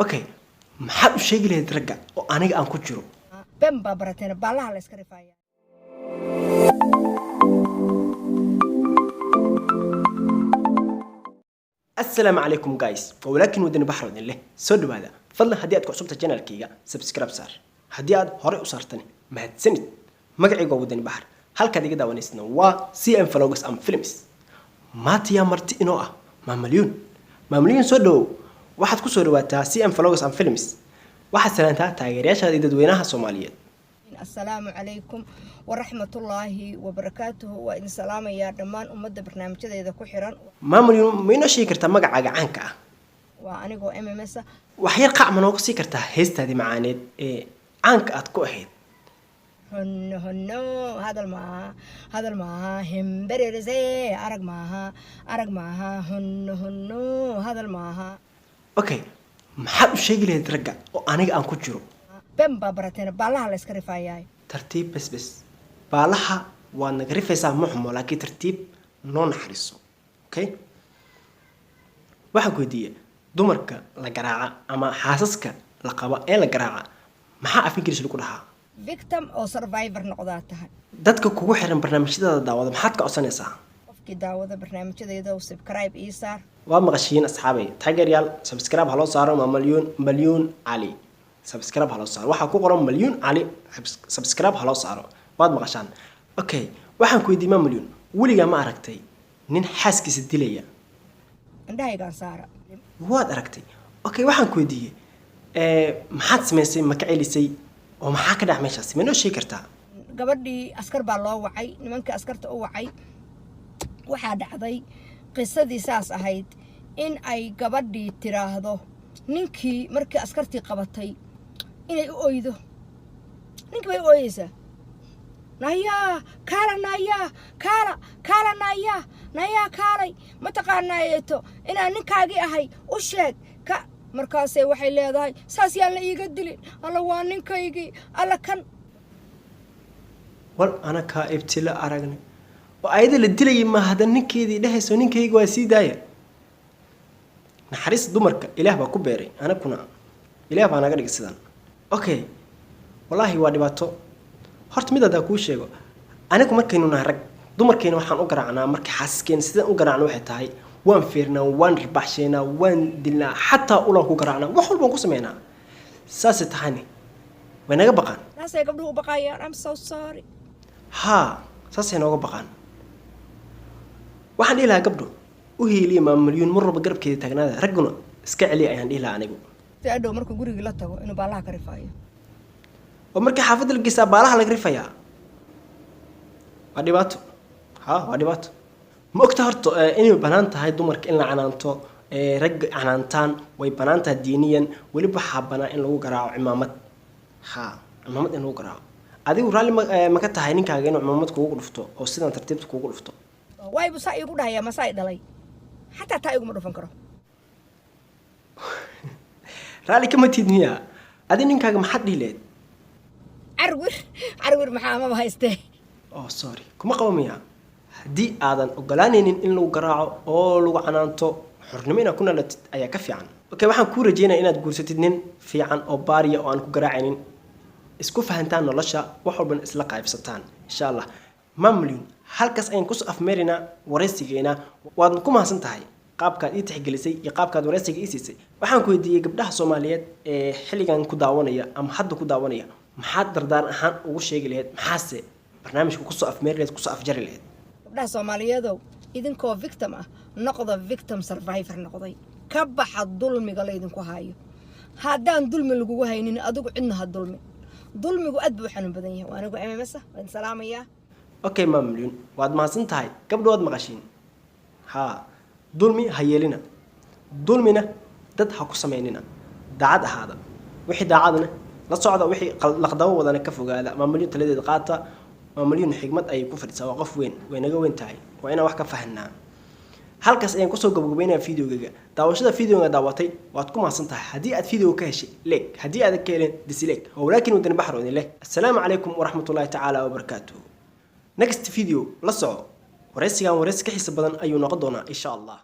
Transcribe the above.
okay maxaad u sheegi lahayd ragga oo aniga aan ku jiro ben baa barateen baalaha la iska rifaaya السلام عليكم جايز ولكن ودني بحر ودن له سود هذا فضلا هدي أدك عصبت الجنال كيجا سبسكرايب صار هدي أد هراء وصارتني ما هتسند مقعي جو ودني بحر هل كده كده ونسنا سي ام فلوجس ام فيلمز ما تيا مرتي إنوعة ما مليون سودو واحد كسر واتا سي ام فلوجس ام فيلمز واحد سنتها تاجريش هذه دوينها الصومالية السلام عليكم ورحمة الله وبركاته وإن سلام يا دمان أمد برنامج كذا إذا كحران ما مليون مين شيء كرت مقع عنك وأنا جو إم إس وحير قاع منوق سي كرت هست هذه معاند عنك أتكوهيد هنو هذا الماها هم بريرزي أرق معها هنو هذا الماها أوكي محب شيء اللي يترجع وأنا أنكو جرو ben baa barateen baalaha la iska rifaayay tartiib bas baalaha waa naga rifaysaa muxmo laakiin tartiib noo naxariiso okay waxa ku diiya dumarka la garaaca ama xaasaska la qaba ee la garaaca maxaa af Ingiriis lagu dhahaa victim oo survivor noqdaa tahay dadka kugu xiran barnaamijyada daawada maxaad ka codsanaysaa qofkii daawada barnaamijyada oo subscribe ii saar waa maqashiin asxaabay taageerayaal subscribe haloo saaro ma milyoon ali subscribe haloo saaro waxa ku qoran milyoon ali subscribe haloo saaro waad maqashaan okay waxaan ku weydiimaa milyoon waliga ma aragtay nin xaaskiisa dilaya indhahayga saara waad aragtay okay waxaan ku weydiiyay maxaad sameysay ma ka celisay oo maxaa ka dhac meeshaas ma noo sheegi kartaa gabadhii askar baa loo wacay nimanka askarta u wacay waxaa dhacday qisadii saas ahayd in ay gabadhii tiraahdo ninkii markii askartii qabatay inay u oydo ninkii bay u ooyeysaa nayaa kaalay ma taqaanaayeeto inaan ninkaagii ahay u sheeg ka markaasay waxay leedahay saas yaan la iiga dilin alla waa ninkaygii alla kan wal ana kaa ibtila aragnay oo ayada la dilayay ma hadan ninkeedii dhahayso ninkayga waa sii daaya naxariis dumarka ilaah baa ku beeray ana kuna ilaah baa naga dhigay sidan okay wallahi waa dhibaato horta mid aad ku sheego anigu markaynu nahay rag dumarkeena waxaan u garaacnaa markii xaaskeen sidaan u garaacno waxay tahay waan fiirnaa waan ribaxsheena waan dilnaa xataa ulaan ku garaacnaa wax walba ku sameynaa saas tahani way naga baqaan naasay gabdhuhu u baqayaan I'm so sorry ha saasay nooga baqaan waxaan ilaa gabdho u heeliye ma milyoon marba garabkeeda taagnaada raguna iska celiya ayaan dhila anigu taadoo marka guriga la tago inuu baalaha ka rifaayo oo marka xaafadda la geesaa baalaha laga rifayaa waa dhibaato waa dhibaato ma ogta horta inay banaan tahay dumarka in la canaanto rag canaantaan way banaan tahay diiniyan waliba waxaa banaan in lagu garaaco cimaamad cimaamad in lagu garaaco adigu raalli ma ka tahay ninkaaga inuu cimaamad kuugu dhufto oo sidan tartiibta kuugu dhufto way bu saa igu dhahayaa masaa dhalay xataa taa iguma dhufan karo raalli kama tiidniya adi ninkaaga maxaad dhihi leed carwir maxaa amaba haystee oh sorry kuma qabo miya haddii aadan ogolaanaynin in lagu garaaco oo lagu canaanto xornimo inaad ku nalatid ayaa ka fiican okay waxaan kuu rajeynayaa inaad guursatid nin fiican oo baariya oo aan ku garaacaynin isku fahantaan nolosha wax walbana isla qaybsataan insha allah mamlin halkaas ayaan kusoo afmeerinaa wareysigeena waad ku mahadsan tahay qaabkaad ii tixgelisay iyo qaabkaad wareysiga ii siisay waxaan ku weydiiyey gabdhaha Soomaaliyeed ee xilligan ku daawanaya ama hadda ku daawanaya maxaad dardar ahaan ugu sheegi lahayd maxaase barnaamijka kusoo afmeeri lahayd kusoo afjari lahayd gabdhaha Soomaaliyeed idinkoo victim ah noqda victim survivor noqday ka baxa dulmiga la idinku haayo haddaan dulmi lagu haynin adigu cidna ha dulmigu aad buu xanuun badan yahay waana ku MMS waan salaamayaa okay mamlin waad mahadsan tahay gabdhood maqashiin dulmi ha yeelina dulmina dad ha ku sameynina daacad ahaada wixii daacadna la socda wixii laqdabo wadana ka fogaada mamlin taladeed qaata mamlin xigmad ay ku fadhisaa waa qof weyn way naga weyn tahay waa inaan wax ka fahanaa halkaas ayaan kusoo gabagabeynaa fiidiyoga daawashada fiidiyoga daawatay waad ku mahadsan tahay haddii aad fiidiyoga ka heshay like haddii aad ka helin dislike walaakin wadani baxro idin leh assalaamu calaykum waraxmatullaahi tacaala wabarakaatuh next video la soco wareysigan wareysi ka xiiso badan ayuu noqon doonaa insha Allah